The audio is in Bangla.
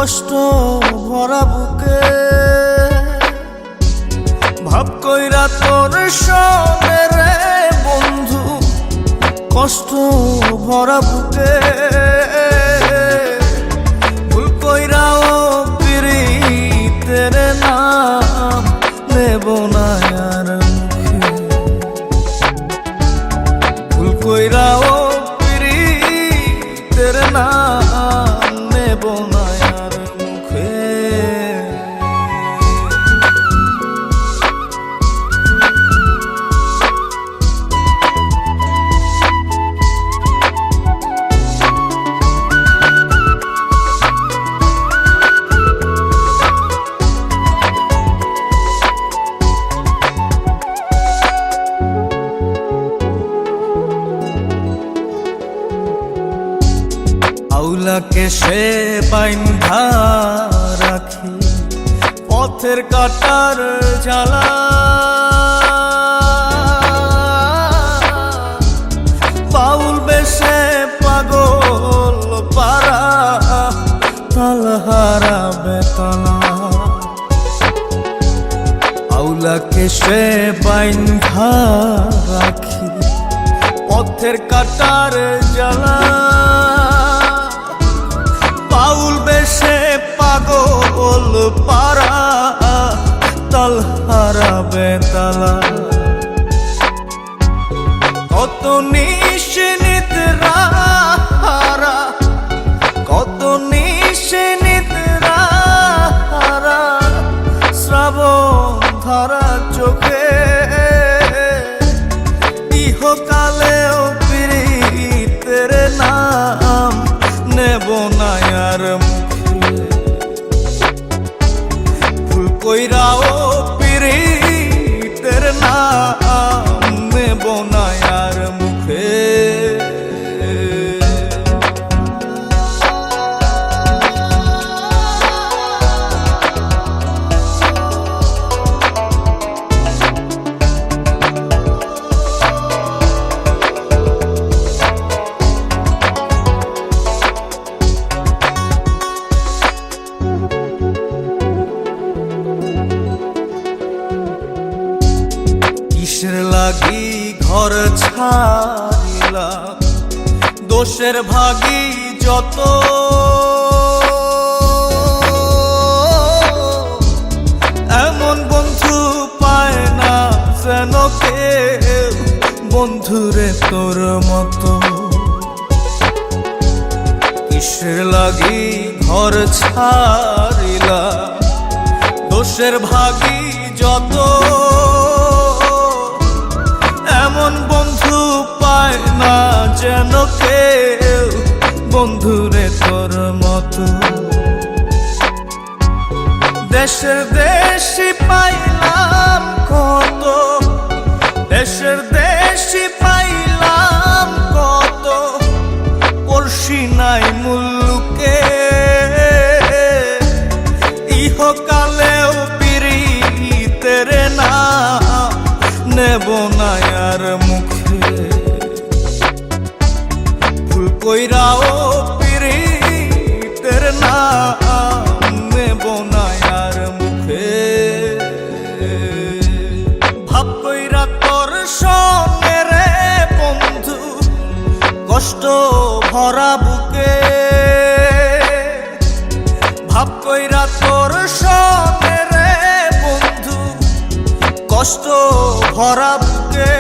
কষ্ট ভরা বুকে ভাব কইরা তোর সঙ্গে রে বন্ধু, কষ্ট ভরা বুকে ভুল কইরাও পিরিতের নাম নেব না আর মুখে, ভুল কইরাও পিরিতের নাম নেব না আর মুখে। আউলাকে সে বাইন্ধা রাখি পথের কাটার জ্বালা, বাউল বেশে পাগল পারা তালহারা বেতলা। আউলাকে সে বাইন্ধা রাখি পথের কাটার জ্বালা, বাউল বেশে পাগল পারা তালহারা বেতালা। কত নিশিনিতরা কত নিশিনিতরা শ্রাবণ ধারা চোখে, ইহকালেও পিরিতের নাম নেব না আর মুখে, ভুল কইরাও পিরিতের নাম নেব না আর মুখে। কিসের লাগি ঘর ছাড়িলাম, দোষের ভাগী যত, এমন বন্ধু পায় না যেন কেউ বন্ধুরে তোর মতো। কিসের লাগি ঘর ছাড়িলাম, দোষের ভাগী যত, এমন বন্ধু পায় না যেন কেউ বন্ধুরে তোর মতো। দেশের দেশি পাইলাম কত, দেশের দেশি পাইলাম কত, পড়শি নাই মুল্লুকে, ইহকালেও পিরিতের নাম নেব না আর মুখে, ভুল কইরাও পিরিতের নাম নেব না আর মুখে। ভাব কইরা তোর সঙ্গে রে বন্ধু, কষ্ট ভরা বুকে ভাব কইরা তোর সঙ্গে রে বন্ধু, কষ্ট ভরা বুকে।